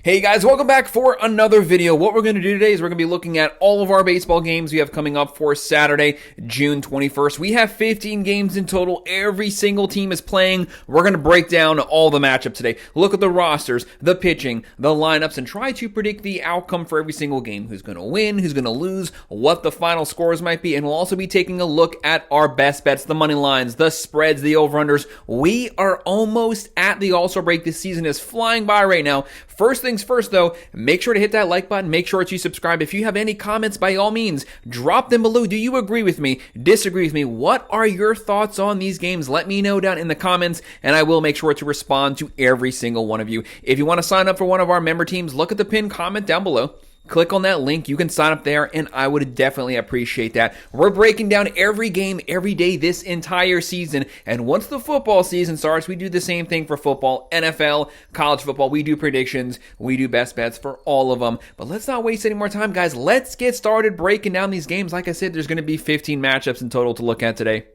Hey guys, welcome back for another video. What we're going to do today is we're going to be looking at all of our baseball games we have coming up for Saturday, June 21st. We have 15 games in total. Every single team is playing. We're going to break down all the matchups today. Look at the rosters, the pitching, the lineups, and try to predict the outcome for every single game. Who's going to win, who's going to lose, what the final scores might be, and we'll also be taking a look at our best bets, the money lines, the spreads, the over-unders. We are almost at the All-Star break. This season is flying by right now. First things first, though, make sure to hit that like button. Make sure to subscribe. If you have any comments, by all means, drop them below. Do you agree with me? Disagree with me? What are your thoughts on these games? Let me know down in the comments, and I will make sure to respond to every single one of you. If you want to sign up for one of our member teams, look at the pinned comment down below. Click on that link. You can sign up there, and I would definitely appreciate that. We're breaking down every game, every day this entire season, and once the football season starts, we do the same thing for football, NFL, college football. We do predictions. We do best bets for all of them. But let's not waste any more time, guys. Let's get started breaking down these games. Like I said, there's going to be 15 matchups in total to look at today.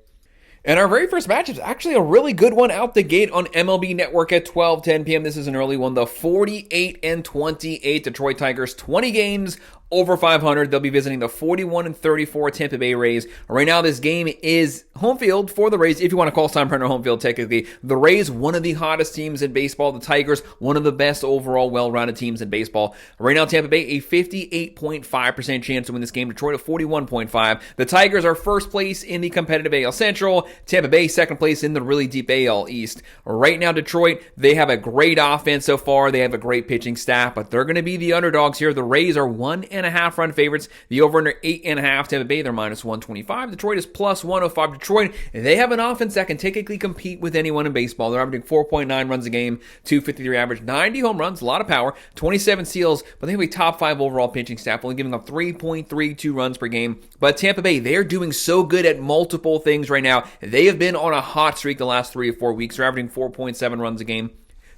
And our very first matchup is actually a really good one out the gate on MLB Network at 12:10 p.m. This is an early one. The 48-28 Detroit Tigers, 20 games over 500. They'll be visiting the 41-34 Tampa Bay Rays. Right now, this game is home field for the Rays, if you want to call Steinbrenner home field technically. The Rays, one of the hottest teams in baseball. The Tigers, one of the best overall well-rounded teams in baseball. Right now, Tampa Bay, a 58.5% chance to win this game. Detroit, a 41.5%. The Tigers are first place in the competitive AL Central. Tampa Bay, second place in the really deep AL East. Right now, Detroit, they have a great offense so far. They have a great pitching staff, but they're going to be the underdogs here. The Rays are 1.5 run favorites. The over-under 8.5. Tampa Bay, they're minus 125. Detroit is plus 105. Detroit, they have an offense that can technically compete with anyone in baseball. They're averaging 4.9 runs a game, 253 average, 90 home runs, a lot of power, 27 steals, but they have a top 5 overall pitching staff, only giving up 3.32 runs per game. But Tampa Bay, they're doing so good at multiple things right now. They have been on a hot streak the last 3 or 4 weeks. They're averaging 4.7 runs a game,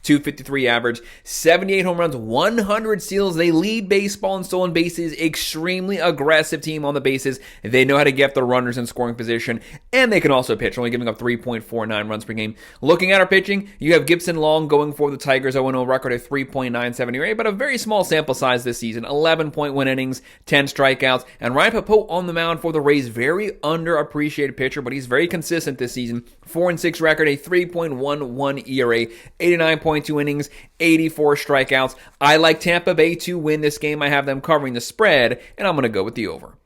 253 average, 78 home runs, 100 steals. They lead baseball in stolen bases. Extremely aggressive team on the bases. They know how to get the runners in scoring position, and they can also pitch, only giving up 3.49 runs per game. Looking at our pitching, you have Gibson Long going for the Tigers, 0-0 record at 3.97 ERA, but a very small sample size this season. 11.1 innings, 10 strikeouts, and Ryan Popeau on the mound for the Rays. Very underappreciated pitcher, but he's very consistent this season. 4-6 record, a 3.11 ERA, 89.2 innings, 84 strikeouts. I like Tampa Bay to win this game. I have them covering the spread, and I'm going to go with the over.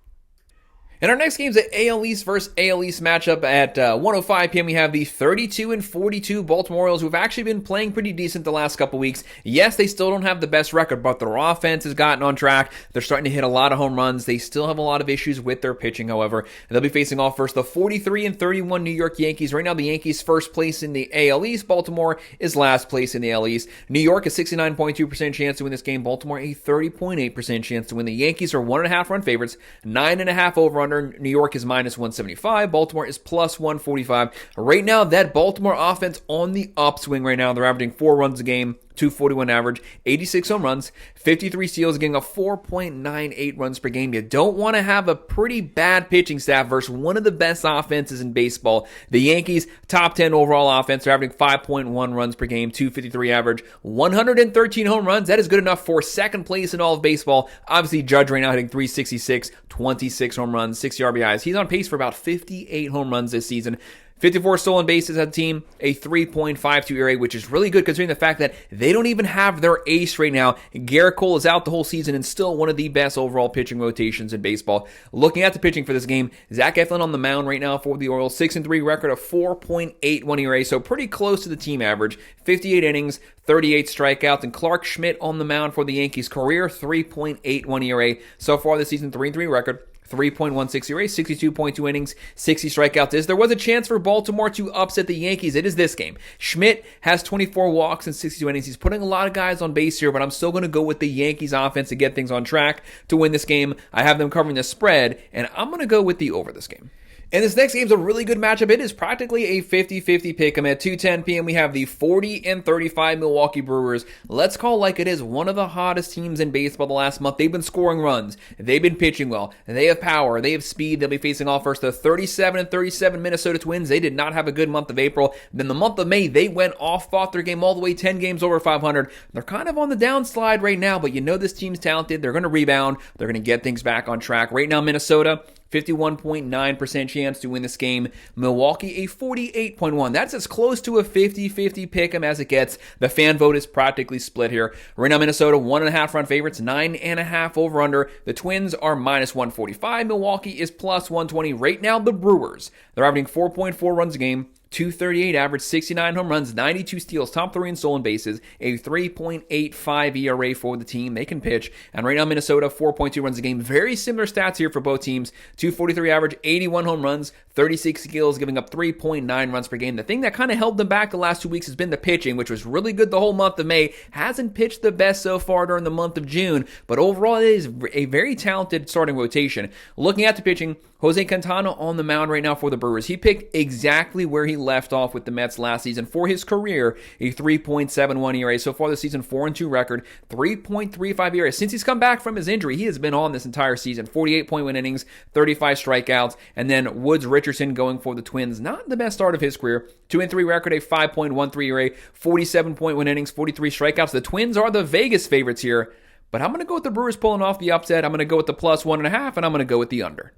And our next game is the AL East versus AL East matchup at 1:05 p.m. We have the 32-42 Baltimore Orioles, who've actually been playing pretty decent the last couple weeks. Yes, they still don't have the best record, but their offense has gotten on track. They're starting to hit a lot of home runs. They still have a lot of issues with their pitching, however. They'll be facing off first the 43-31 New York Yankees. Right now, the Yankees first place in the AL East. Baltimore is last place in the AL East. New York a 69.2% chance to win this game. Baltimore a 30.8% chance to win. The Yankees are 1.5 run favorites, 9.5 over. New York is minus 175. Baltimore is plus 145. Right now, that Baltimore offense on the upswing right now. They're averaging 4 runs a game, 241 average, 86 home runs, 53 steals, getting a 4.98 runs per game. You don't want to have a pretty bad pitching staff versus one of the best offenses in baseball. The Yankees, top 10 overall offense. They're averaging 5.1 runs per game, 253 average, 113 home runs. That is good enough for second place in all of baseball. Obviously, Judge right now hitting 366, 26 home runs, 60 RBIs. He's on pace for about 58 home runs this season. 54 stolen bases as a team, a 3.52 ERA, which is really good considering the fact that they don't even have their ace right now. Garrett Cole is out the whole season and still one of the best overall pitching rotations in baseball. Looking at the pitching for this game, Zach Eflin on the mound right now for the Orioles, 6-3 record of 4.81 ERA, so pretty close to the team average. 58 innings, 38 strikeouts, and Clark Schmidt on the mound for the Yankees, career 3.81 ERA. So far this season, 3-3 record. 3.16 ERA, 62.2 innings, 60 strikeouts. There was a chance for Baltimore to upset the Yankees. It is this game. Schmidt has 24 walks and 62 innings. He's putting a lot of guys on base here, but I'm still going to go with the Yankees offense to get things on track to win this game. I have them covering the spread, and I'm going to go with the over this game. And this next game is a really good matchup. It is practically a 50-50 pick 'em. At 2:10 p.m. we have the 40-35 Milwaukee Brewers. Let's call like it is one of the hottest teams in baseball the last month. They've been scoring runs. They've been pitching well. They have power. They have speed. They'll be facing off first the 37-37 Minnesota Twins. They did not have a good month of April. Then the month of May, they went off, fought their game all the way 10 games over 500. They're kind of on the downslide right now, but you know this team's talented. They're going to rebound. They're going to get things back on track. Right now, Minnesota, 51.9% chance to win this game. Milwaukee, a 48.1%. That's as close to a 50-50 pick 'em as it gets. The fan vote is practically split here. Right now, Minnesota, 1.5 run favorites, 9.5 over under. The Twins are minus 145. Milwaukee is plus 120. Right now, the Brewers, they're averaging 4.4 runs a game. 238 average, 69 home runs, 92 steals, top 3 in stolen bases, a 3.85 ERA for the team. They can pitch. And right now, Minnesota, 4.2 runs a game. Very similar stats here for both teams. 243 average, 81 home runs, 36 steals, giving up 3.9 runs per game. The thing that kind of held them back the last 2 weeks has been the pitching, which was really good the whole month of May. Hasn't pitched the best so far during the month of June, but overall, it is a very talented starting rotation. Looking at the pitching, Jose Quintana on the mound right now for the Brewers. He picked exactly where he left off with the Mets last season. For his career, a 3.71 ERA. So far this season, 4-2 record, 3.35 ERA. Since he's come back from his injury, he has been on this entire season. 48.1 innings, 35 strikeouts, and then Woods Richardson going for the Twins. Not the best start of his career. 2-3 record, a 5.13 ERA, 47.1 innings, 43 strikeouts. The Twins are the Vegas favorites here, but I'm going to go with the Brewers pulling off the upset. I'm going to go with the plus 1.5, and I'm going to go with the under.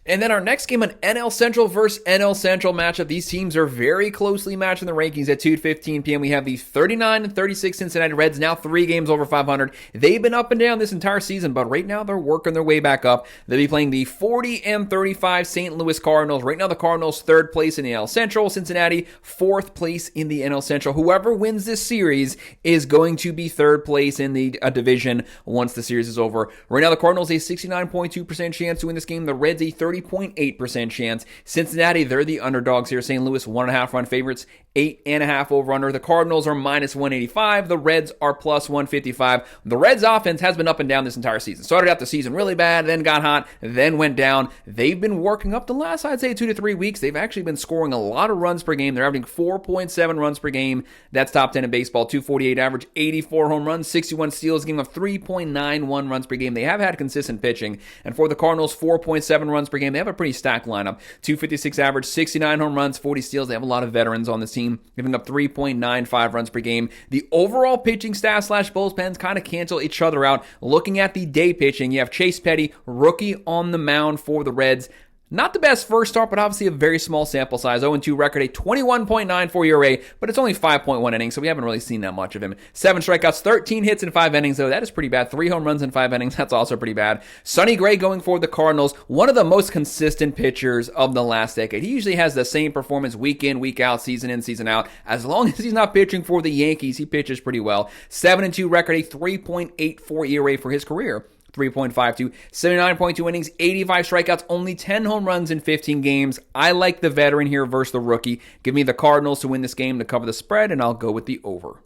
And then our next game, an NL Central versus NL Central matchup. These teams are very closely matched in the rankings. At 2:15 p.m., we have the 39-36 Cincinnati Reds, now 3 games over 500. They've been up and down this entire season, but right now they're working their way back up. They'll be playing the 40-35 St. Louis Cardinals. Right now, the Cardinals 3rd place in the NL Central. Cincinnati 4th place in the NL Central. Whoever wins this series is going to be 3rd place in the division once the series is over. Right now, the Cardinals a 69.2% chance to win this game. The Reds a 30.8% chance. Cincinnati, they're the underdogs here. St. Louis, 1.5 run favorites, 8.5 over under. The Cardinals are minus 185. The Reds are plus 155. The Reds offense has been up and down this entire season. Started out the season really bad, then got hot, then went down. They've been working up the last, I'd say, 2 to 3 weeks. They've actually been scoring a lot of runs per game. They're averaging 4.7 runs per game. That's top 10 in baseball. 248 average, 84 home runs, 61 steals, giving up 3.91 runs per game. They have had consistent pitching. And for the Cardinals, 4.7 runs per game. They have a pretty stacked lineup. 256 average, 69 home runs, 40 steals. They have a lot of veterans on this team, giving up 3.95 runs per game. The overall pitching staff / bullpens kind of cancel each other out. Looking at the day pitching, you have Chase Petty, rookie on the mound for the Reds. Not the best first start, but obviously a very small sample size. 0-2 record, a 21.94 ERA, but it's only 5.1 innings, so we haven't really seen that much of him. 7 strikeouts, 13 hits in 5 innings, though. That is pretty bad. 3 home runs in 5 innings. That's also pretty bad. Sonny Gray going for the Cardinals, one of the most consistent pitchers of the last decade. He usually has the same performance week in, week out, season in, season out. As long as he's not pitching for the Yankees, he pitches pretty well. 7-2 record, a 3.84 ERA for his career. 3.52, 79.2 innings, 85 strikeouts, only 10 home runs in 15 games. I like the veteran here versus the rookie. Give me the Cardinals to win this game to cover the spread, and I'll go with the over.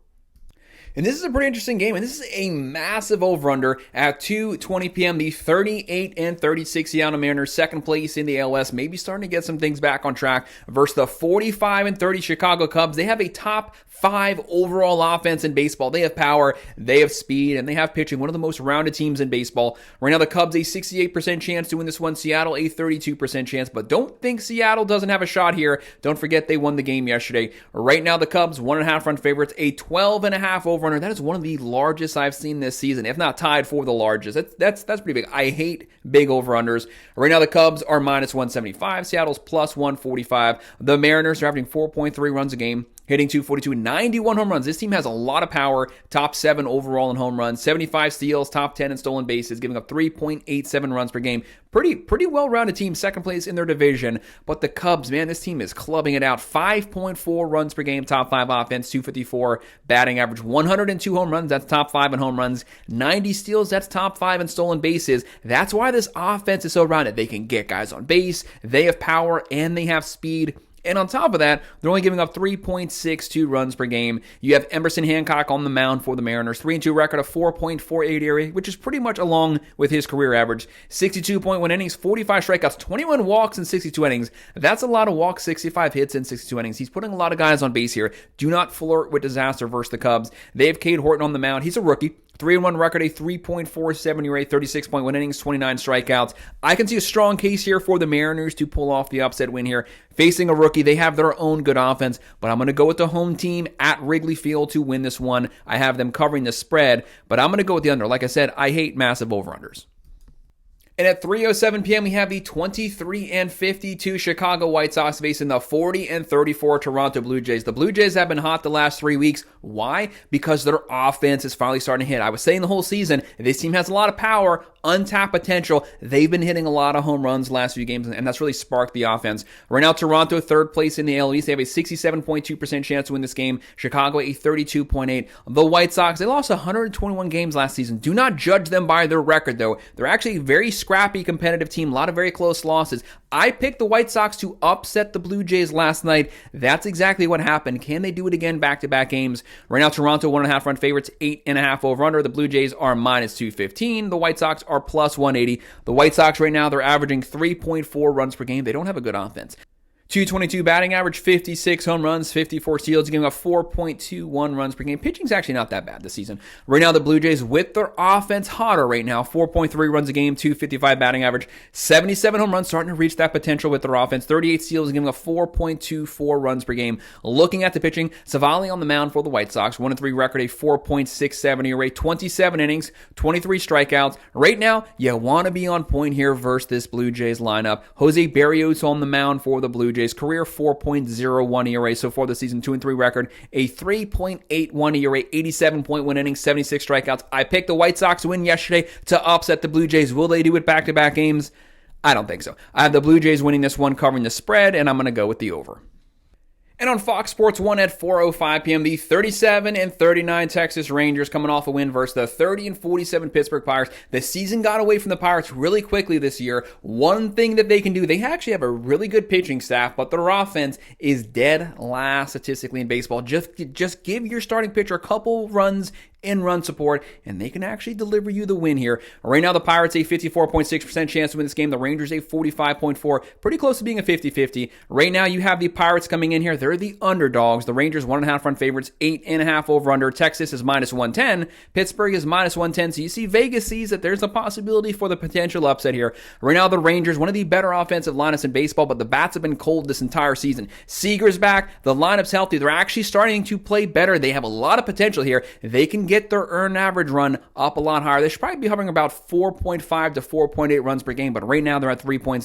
And this is a pretty interesting game, and this is a massive over-under at 2:20 p.m. The 38-36 Seattle Mariners, 2nd place in the ALS, maybe starting to get some things back on track versus the 45-30 Chicago Cubs. They have a top 5 overall offense in baseball. They have power, they have speed, and they have pitching. One of the most rounded teams in baseball. Right now, the Cubs a 68% chance to win this one. Seattle a 32% chance, but don't think Seattle doesn't have a shot here. Don't forget they won the game yesterday. Right now, the Cubs 1.5 run favorites, a 12.5 over. That is one of the largest I've seen this season, if not tied for the largest. That's pretty big. I hate big over-unders. Right now, the Cubs are minus 175. Seattle's plus 145. The Mariners are averaging 4.3 runs a game, hitting 242, 91 home runs. This team has a lot of power, top 7 overall in home runs, 75 steals, top 10 in stolen bases, giving up 3.87 runs per game. Pretty well-rounded team, 2nd place in their division. But the Cubs, man, this team is clubbing it out. 5.4 runs per game, top 5 offense, 254 batting average, 102 home runs, that's top 5 in home runs, 90 steals, that's top 5 in stolen bases. That's why this offense is so rounded. They can get guys on base, they have power, and they have speed. And on top of that, they're only giving up 3.62 runs per game. You have Emerson Hancock on the mound for the Mariners. 3-2 record of 4.48 ERA, which is pretty much along with his career average. 62.1 innings, 45 strikeouts, 21 walks in 62 innings. That's a lot of walks, 65 hits in 62 innings. He's putting a lot of guys on base here. Do not flirt with disaster versus the Cubs. They have Cade Horton on the mound. He's a rookie. 3-1 record, a 3.47 ERA, 36.1 innings, 29 strikeouts. I can see a strong case here for the Mariners to pull off the upset win here. Facing a rookie, they have their own good offense, but I'm going to go with the home team at Wrigley Field to win this one. I have them covering the spread, but I'm going to go with the under. Like I said, I hate massive over-unders. And at 3:07 p.m., we have the 23-52 Chicago White Sox facing the 40-34 Toronto Blue Jays. The Blue Jays have been hot the last 3 weeks. Why? Because their offense is finally starting to hit. I was saying the whole season, this team has a lot of power, untapped potential. They've been hitting a lot of home runs the last few games, and that's really sparked the offense. Right now, Toronto, third place in the AL East. They have a 67.2% chance to win this game. Chicago, a 32.8%. The White Sox, they lost 121 games last season. Do not judge them by their record, though. They're actually a very scrappy, competitive team. A lot of very close losses. I picked the White Sox to upset the Blue Jays last night. That's exactly what happened. Can they do it again back-to-back games? Right now, Toronto, 1.5 run favorites, 8.5 over-under. The Blue Jays are minus 215. The White Sox are plus 180. The White Sox right now, they're averaging 3.4 runs per game. They don't have a good offense. 222 batting average, 56 home runs, 54 steals, giving up 4.21 runs per game. Pitching's actually not that bad this season. Right now, the Blue Jays, with their offense hotter right now, 4.3 runs a game, 255 batting average, 77 home runs, starting to reach that potential with their offense. 38 steals, giving up 4.24 runs per game. Looking at the pitching, Savali on the mound for the White Sox, 1-3 record, a 4.67 ERA, 27 innings, 23 strikeouts. Right now, you want to be on point here versus this Blue Jays lineup. Jose Barrios on the mound for the Blue Jays, career 4.01 ERA so far this season, 2-3 record, a 3.81 ERA, 87.1 innings, 76 strikeouts. I picked the White Sox to win yesterday to upset the Blue Jays. Will they do it back-to-back games? I don't think so. I have the Blue Jays winning this one, covering the spread, and I'm going to go with the over. And on Fox Sports 1 at 4:05 p.m., the 37-39 Texas Rangers coming off a win versus the 30-47 Pittsburgh Pirates. The season got away from the Pirates really quickly this year. One thing that they can do, they actually have a really good pitching staff, but their offense is dead last statistically in baseball. Just give your starting pitcher a couple runs in run support, and they can actually deliver you the win here. Right now, the Pirates a 54.6% chance to win this game. The Rangers a 45.4%, pretty close to being a 50-50. Right now, you have the Pirates coming in here. They're the underdogs. The Rangers 1.5 run favorites, 8.5 over under. Texas is minus 110. Pittsburgh is minus 110. So you see Vegas sees that there's a possibility for the potential upset here. Right now, the Rangers, one of the better offensive lineups in baseball, but the bats have been cold this entire season. Seager's back. The lineup's healthy. They're actually starting to play better. They have a lot of potential here. They can get their earned average run up a lot higher. They should probably be hovering about 4.5 to 4.8 runs per game, but right now they're at 3.6,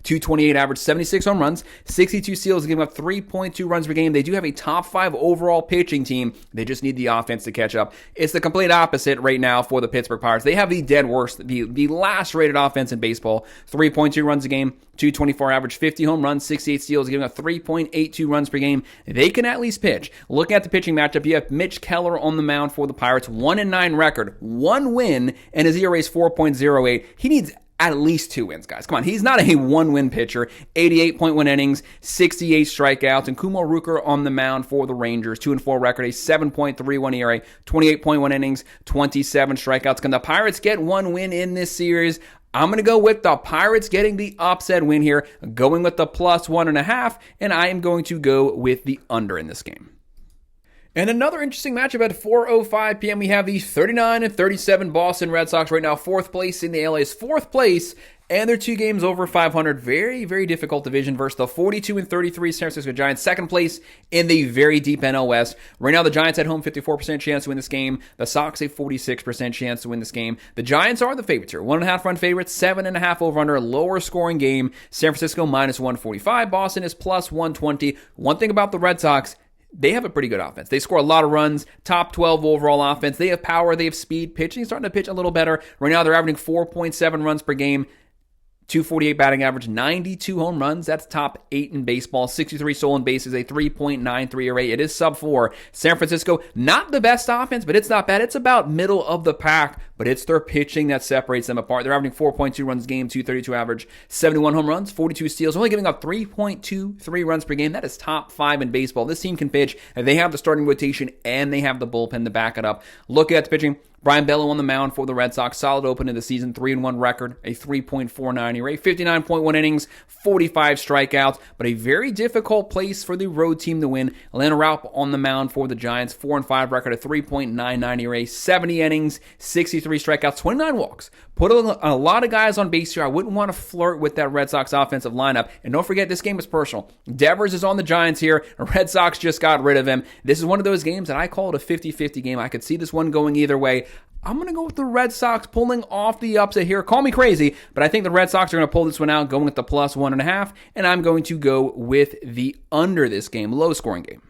228 average, 76 home runs, 62 steals, giving up 3.2 runs per game. They do have a top 5 overall pitching team. They just need the offense to catch up. It's the complete opposite right now for the Pittsburgh Pirates. They have the dead worst, the last rated offense in baseball, 3.2 runs a game, 224 average, 50 home runs, 68 steals, giving up 3.82 runs per game. They can at least pitch. Looking at the pitching matchup, you have Mitch Keller on the mound for the Pirates, 1-9 record, 1 win, and his ERA is 4.08. He needs at least 2 wins, guys. Come on, he's not a 1-win pitcher. 88.1 innings, 68 strikeouts, and Kumar Rocker on the mound for the Rangers, 2-4 record, a 7.31 ERA, 28.1 innings, 27 strikeouts. Can the Pirates get 1 win in this series? I'm going to go with the Pirates getting the upset win here, going with the plus 1.5, and I am going to go with the under in this game. And another interesting matchup at 4:05 p.m. We have the 39-37 Boston Red Sox right now, 4th place in the AL East, 4th place, and they're 2 games over 500. Very, very difficult division versus the 42-33 San Francisco Giants, 2nd place in the very deep NL West. Right now, the Giants at home, 54% chance to win this game. The Sox a 46% chance to win this game. The Giants are the favorites here, 1.5 run favorites, 7.5 over under, lower scoring game. San Francisco minus 145. Boston is plus 120. One thing about the Red Sox, they have a pretty good offense. They score a lot of runs, top 12 overall offense. They have power, they have speed. Pitching starting to pitch a little better. Right now, they're averaging 4.7 runs per game. .248 batting average, 92 home runs. That's top 8 in baseball. 63 stolen bases, a 3.93 ERA. It is sub 4. San Francisco, not the best offense, but it's not bad. It's about middle of the pack, but it's their pitching that separates them apart. They're averaging 4.2 runs a game, .232 average, 71 home runs, 42 steals, only giving up 3.23 runs per game. That is top 5 in baseball. This team can pitch, and they have the starting rotation, and they have the bullpen to back it up. Look at the pitching. Brian Bello on the mound for the Red Sox. Solid open in the season, 3-1 record, a 3.49 ERA, 59.1 innings, 45 strikeouts, but a very difficult place for the road team to win. Atlanta Raup on the mound for the Giants, 4-5 record, a 3.99 ERA, 70 innings, 63 strikeouts, 29 walks. Put a lot of guys on base here. I wouldn't want to flirt with that Red Sox offensive lineup. And don't forget, this game is personal. Devers is on the Giants here. Red Sox just got rid of him. This is one of those games that I call it a 50-50 game. I could see this one going either way. I'm going to go with the Red Sox pulling off the upset here. Call me crazy, but I think the Red Sox are going to pull this one out, going with the plus 1.5, and I'm going to go with the under this game, low-scoring game.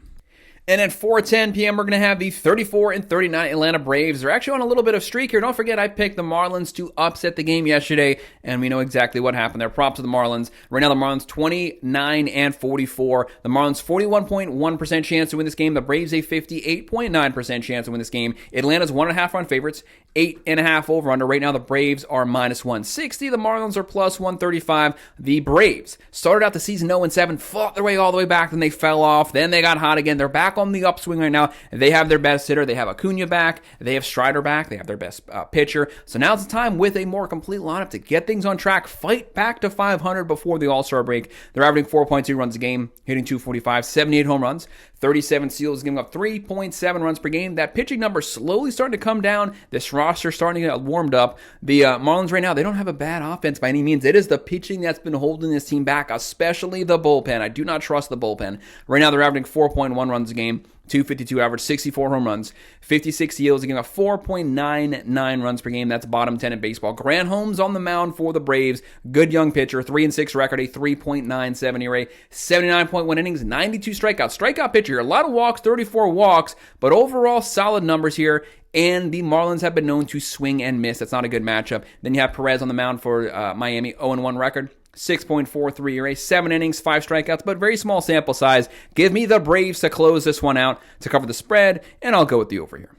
And at 4:10 p.m., we're going to have the 34-39 Atlanta Braves. They're actually on a little bit of streak here. Don't forget, I picked the Marlins to upset the game yesterday, and we know exactly what happened there. Props to the Marlins. Right now, the Marlins 29-44. The Marlins 41.1% chance to win this game. The Braves a 58.9% chance to win this game. Atlanta's 1.5 run favorites, 8.5 over under. Right now, the Braves are minus 160. The Marlins are plus 135. The Braves started out the season 0-7, fought their way all the way back, then they fell off. Then they got hot again. They're back on the upswing right now. They have their best hitter. They have Acuna back. They have Strider back. They have their best pitcher. So now's the time with a more complete lineup to get things on track, fight back to 500 before the All-Star break. They're averaging 4.2 runs a game, hitting .245, 78 home runs, 37 steals, giving up 3.7 runs per game. That pitching number slowly starting to come down. This roster starting to get warmed up. The Marlins right now, they don't have a bad offense by any means. It is the pitching that's been holding this team back, especially the bullpen. I do not trust the bullpen. Right now, they're averaging 4.1 runs a game, .252 average, 64 home runs, 56 steals, giving up 4.99 runs per game. That's bottom 10 in baseball. Granholm's on the mound for the Braves. Good young pitcher, 3-6 record, a 3.97 ERA, 79.1 innings, 92 strikeouts. Strikeout pitcher, a lot of walks, 34 walks, but overall solid numbers here. And the Marlins have been known to swing and miss. That's not a good matchup. Then you have Perez on the mound for Miami, 0-1 record. 6.43 ERA, 7 innings, 5 strikeouts, but very small sample size. Give me the Braves to close this one out to cover the spread, and I'll go with the over here.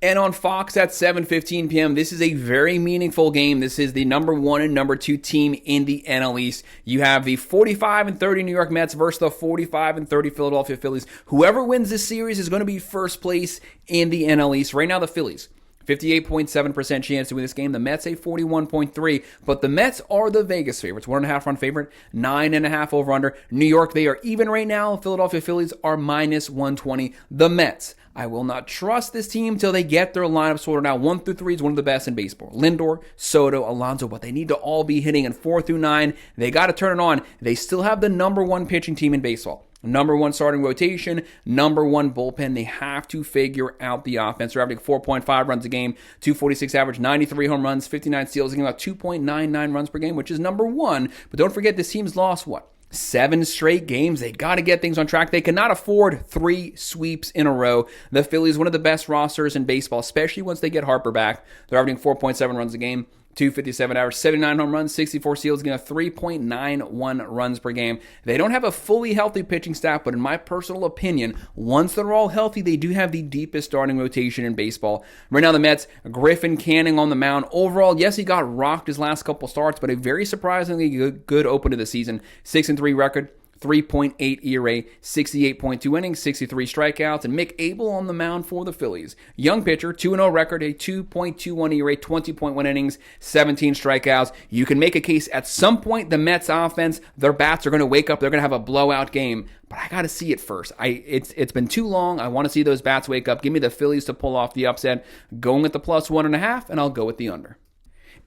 And on Fox at 7:15 p.m., this is a very meaningful game. This is the number 1 and number 2 team in the NL East. You have the 45-30 New York Mets versus the 45-30 Philadelphia Phillies. Whoever wins this series is going to be first place in the NL East. Right now, the Phillies, 58.7% chance to win this game. The Mets a 41.3%, but the Mets are the Vegas favorites. 1.5 run favorite, 9.5 over under. New York, they are even right now. Philadelphia Phillies are minus 120. The Mets, I will not trust this team until they get their lineup sorted out. 1 through 3 is one of the best in baseball. Lindor, Soto, Alonso, but they need to all be hitting. And 4 through 9, they got to turn it on. They still have the number 1 pitching team in baseball. Number 1 starting rotation, number 1 bullpen. They have to figure out the offense. They're averaging 4.5 runs a game, .246 average, 93 home runs, 59 steals, giving about 2.99 runs per game, which is number 1. But don't forget, this team's lost, 7 straight games. They got to get things on track. They cannot afford 3 sweeps in a row. The Phillies, one of the best rosters in baseball, especially once they get Harper back. They're averaging 4.7 runs a game, .257 average, 79 home runs, 64 steals, getting a 3.91 runs per game. They don't have a fully healthy pitching staff, but in my personal opinion, once they're all healthy, they do have the deepest starting rotation in baseball. Right now, the Mets, Griffin Canning on the mound. Overall, yes, he got rocked his last couple starts, but a very surprisingly good open to the season. 6-3 record. 3.8 ERA, 68.2 innings, 63 strikeouts, and Mick Abel on the mound for the Phillies. Young pitcher, 2-0 record, a 2.21 ERA, 20.1 innings, 17 strikeouts. You can make a case at some point the Mets offense, their bats are going to wake up, they're going to have a blowout game, but I got to see it first. It's been too long. I want to see those bats wake up. Give me the Phillies to pull off the upset. Going with the plus 1.5, and I'll go with the under.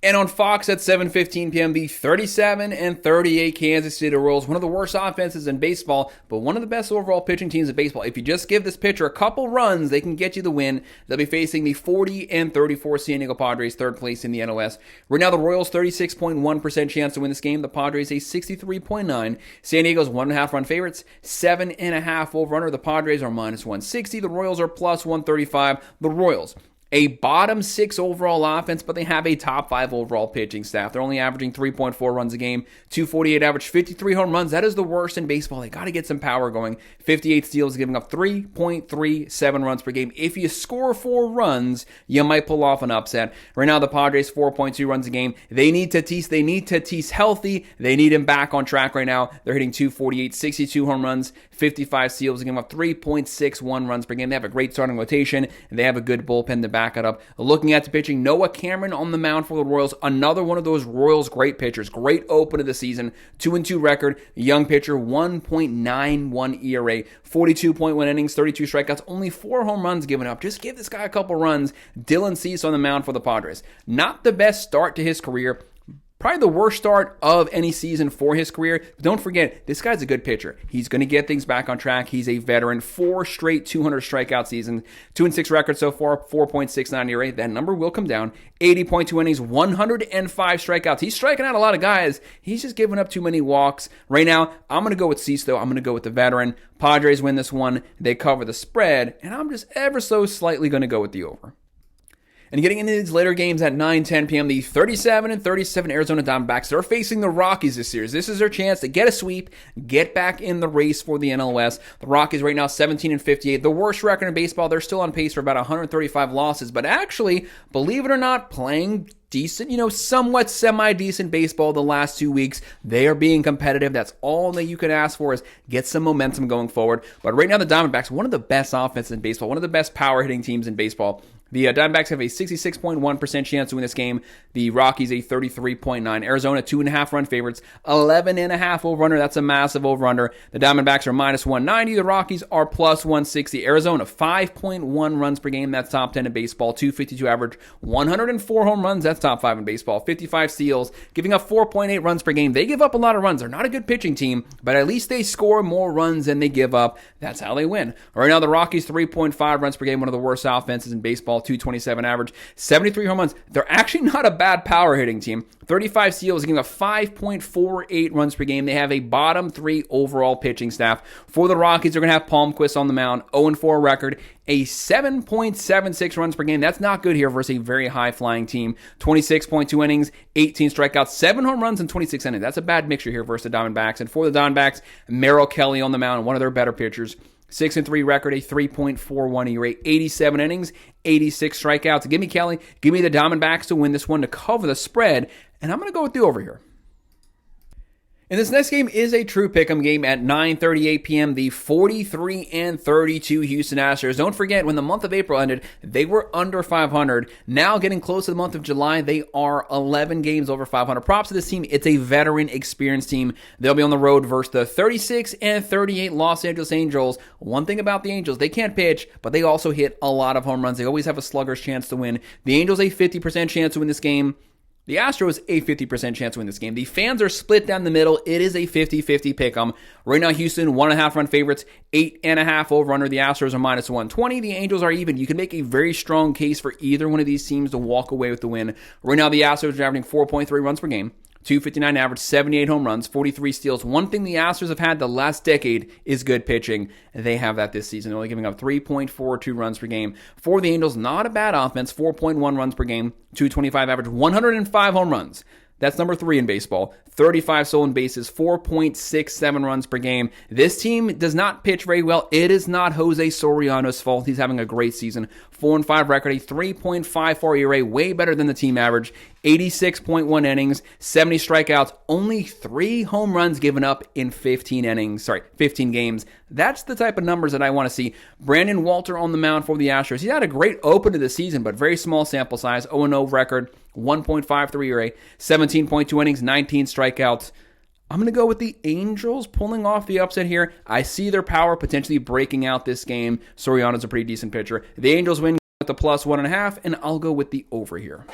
And on Fox at 7:15 p.m., the 37-38 Kansas City Royals, one of the worst offenses in baseball, but one of the best overall pitching teams in baseball. If you just give this pitcher a couple runs, they can get you the win. They'll be facing the 40-34 San Diego Padres, third place in the NOS. Right now, the Royals 36.1% chance to win this game. The Padres a 63.9%. San Diego's 1.5 run favorites, 7.5 over under. The Padres are minus 160. The Royals are plus 135. The Royals, a bottom 6 overall offense, but they have a top 5 overall pitching staff. They're only averaging 3.4 runs a game, 248 average, 53 home runs. That is the worst in baseball. They got to get some power going. 58 steals, giving up 3.37 runs per game. If you score 4 runs, you might pull off an upset. Right now, the Padres, 4.2 runs a game. They need Tatis. They need Tatis healthy. They need him back on track right now. They're hitting 248, 62 home runs, 55 steals, giving up 3.61 runs per game. They have a great starting rotation, and they have a good bullpen to back it up. Looking at the pitching, Noah Cameron on the mound for the Royals. Another one of those Royals great pitchers. Great open of the season. 2-2 record. Young pitcher, 1.91 ERA, 42.1 innings, 32 strikeouts, only 4 home runs given up. Just give this guy a couple runs. Dylan Cease on the mound for the Padres. Not the best start to his career. Probably the worst start of any season for his career. But don't forget, this guy's a good pitcher. He's going to get things back on track. He's a veteran. 4 straight 200 strikeout seasons. 2-6 record so far, 4.69 ERA. That number will come down. 80.2 innings, 105 strikeouts. He's striking out a lot of guys. He's just giving up too many walks. Right now, I'm going to go with Cease, though. I'm going to go with the veteran. Padres win this one. They cover the spread. And I'm just ever so slightly going to go with the over. And getting into these later games at 9-10 p.m., the 37-37 Arizona Diamondbacks, they're facing the Rockies this series. This is their chance to get a sweep, get back in the race for the NL West. The Rockies right now 17-58, the worst record in baseball. They're still on pace for about 135 losses, but actually, believe it or not, playing decent, somewhat semi-decent baseball the last 2 weeks. They are being competitive. That's all that you can ask for is get some momentum going forward. But right now, the Diamondbacks, one of the best offenses in baseball, one of the best power-hitting teams in baseball. The Diamondbacks have a 66.1% chance to win this game. The Rockies, a 33.9%. Arizona, 2.5-run favorites. 11.5 over-under. That's a massive over-under. The Diamondbacks are minus 190. The Rockies are plus 160. Arizona, 5.1 runs per game. That's top 10 in baseball. 252 average. 104 home runs. That's top 5 in baseball. 55 steals. Giving up 4.8 runs per game. They give up a lot of runs. They're not a good pitching team, but at least they score more runs than they give up. That's how they win. Right now, the Rockies, 3.5 runs per game. One of the worst offenses in baseball. 227 average, 73 home runs. They're actually not a bad power hitting team. 35 steals, giving up 5.48 runs per game. They have a bottom 3 overall pitching staff. For the Rockies, they're going to have Palmquist on the mound, 0-4 record, a 7.76 runs per game. That's not good here versus a very high-flying team. 26.2 innings, 18 strikeouts, 7 home runs in 26 innings. That's a bad mixture here versus the Diamondbacks. And for the Diamondbacks, Merrill Kelly on the mound, one of their better pitchers. 6-3 record, a 3.41 ERA, 87 innings, 86 strikeouts. Give me Kelly. Give me the Diamondbacks to win this one to cover the spread. And I'm going to go with the over here. And this next game is a true pick'em game at 9:38 p.m. The 43-32 Houston Astros. Don't forget, when the month of April ended, they were under 500. Now getting close to the month of July, they are 11 games over 500. Props to this team. It's a veteran, experienced team. They'll be on the road versus the 36-38 Los Angeles Angels. One thing about the Angels, they can't pitch, but they also hit a lot of home runs. They always have a slugger's chance to win. The Angels, a 50% chance to win this game. The Astros, a 50% chance to win this game. The fans are split down the middle. It is a 50-50 pick'em. Right now, Houston, 1.5-run favorites, 8.5 over-under. The Astros are minus 120. The Angels are even. You can make a very strong case for either one of these teams to walk away with the win. Right now, the Astros are averaging 4.3 runs per game. 259 average, 78 home runs, 43 steals. One thing the Astros have had the last decade is good pitching. They have that this season. They're only giving up 3.42 runs per game. For the Angels, not a bad offense, 4.1 runs per game, 225 average, 105 home runs. That's number 3 in baseball. 35 stolen bases, 4.67 runs per game. This team does not pitch very well. It is not Jose Soriano's fault. He's having a great season. 4-5 record, a 3.54 ERA, way better than the team average. 86.1 innings, 70 strikeouts, only 3 home runs given up in 15 games. That's the type of numbers that I want to see. Brandon Walter on the mound for the Astros. He's had a great open to the season, but very small sample size. 0-0 record, 1.53 ERA, 17.2 innings, 19 strikeouts. I'm going to go with the Angels pulling off the upset here. I see their power potentially breaking out this game. Soriano's a pretty decent pitcher. The Angels win with the plus 1.5, and I'll go with the over here.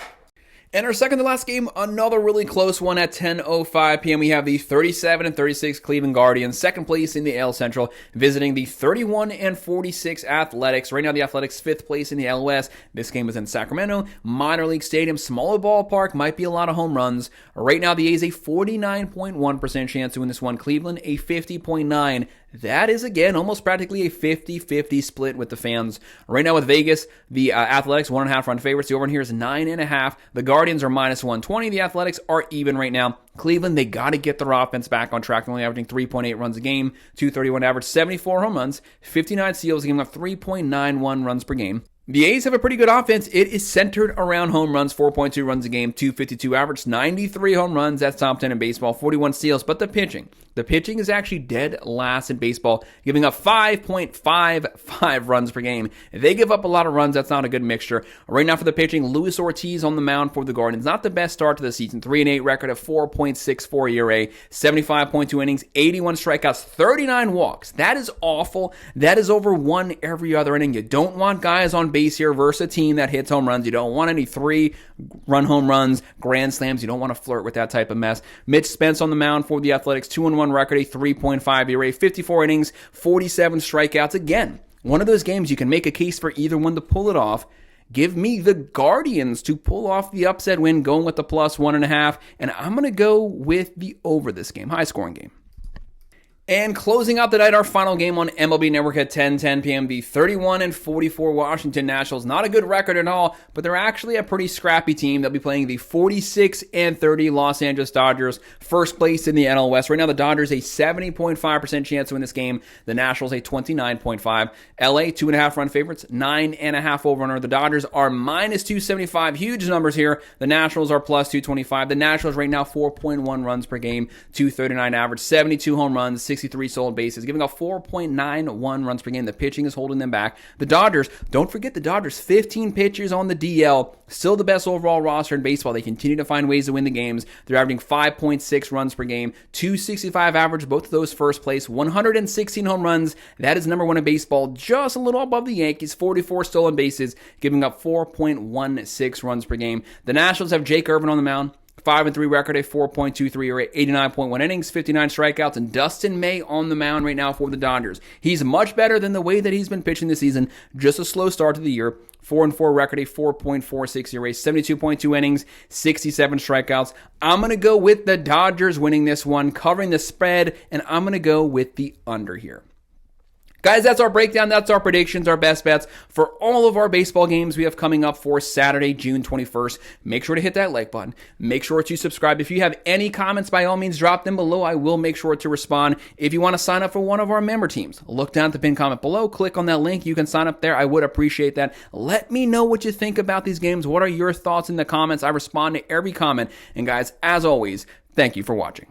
And our second to last game, another really close one at 10:05 p.m. We have the 37-36 Cleveland Guardians, second place in the AL Central, visiting the 31-46 Athletics. Right now, the Athletics fifth place in the AL West. This game is in Sacramento, minor league stadium, smaller ballpark, might be a lot of home runs. Right now, the A's a 49.1% chance to win this one. Cleveland a 50.9%. That is, again, almost practically a 50-50 split with the fans. Right now with Vegas, the Athletics, 1.5 run favorites. The over here is 9.5. The Guardians are minus 120. The Athletics are even right now. Cleveland, they got to get their offense back on track. They're only averaging 3.8 runs a game, 231 average, 74 home runs, 59 steals a game, 3.91 runs per game. The A's have a pretty good offense. It is centered around home runs, 4.2 runs a game, 252 average, 93 home runs. That's top 10 in baseball, 41 steals. But the pitching is actually dead last in baseball, giving up 5.55 runs per game. If they give up a lot of runs, that's not a good mixture. Right now for the pitching, Luis Ortiz on the mound for the Guardians. Not the best start to the season. 3-8 record of 4.64 ERA, 75.2 innings, 81 strikeouts, 39 walks. That is awful. That is over one every other inning. You don't want guys on base here versus a team that hits home runs. You don't want any 3-run home runs, grand slams. You don't want to flirt with that type of mess. Mitch Spence on the mound for the Athletics, 2-1 record, a 3.5 ERA, 54 innings, 47 strikeouts. Again, one of those games you can make a case for either one to pull it off. Give me the Guardians to pull off the upset win, going with the plus 1.5, and I'm going to go with the over this game, high scoring game. And closing out the night, our final game on MLB Network at 10:10 p.m., the 31-44 Washington Nationals. Not a good record at all, but they're actually a pretty scrappy team. They'll be playing the 46-30 Los Angeles Dodgers, first place in the NL West. Right now, the Dodgers a 70.5% chance to win this game. The Nationals a 29.5%. LA, 2.5 run favorites, 9.5 over-under. The Dodgers are minus 275. Huge numbers here. The Nationals are plus 225. The Nationals right now 4.1 runs per game, 239 average, 72 home runs, 63 stolen bases, giving up 4.91 runs per game. The pitching is holding them back. The Dodgers, don't forget the Dodgers, 15 pitchers on the DL, still the best overall roster in baseball. They continue to find ways to win the games. They're averaging 5.6 runs per game, 265 average, both of those first place, 116 home runs. That is number one in baseball, just a little above the Yankees, 44 stolen bases, giving up 4.16 runs per game. The Nationals have Jake Irvin on the mound. 5-3 record, a 4.23 ERA, 89.1 innings, 59 strikeouts, and Dustin May on the mound right now for the Dodgers. He's much better than the way that he's been pitching this season. Just a slow start to the year. 4-4 record, a 4.46 ERA, 72.2 innings, 67 strikeouts. I'm going to go with the Dodgers winning this one, covering the spread, and I'm going to go with the under here. Guys, that's our breakdown. That's our predictions, our best bets for all of our baseball games we have coming up for Saturday, June 21st. Make sure to hit that like button. Make sure to subscribe. If you have any comments, by all means, drop them below. I will make sure to respond. If you want to sign up for one of our member teams, look down at the pinned comment below. Click on that link. You can sign up there. I would appreciate that. Let me know what you think about these games. What are your thoughts in the comments? I respond to every comment. And guys, as always, thank you for watching.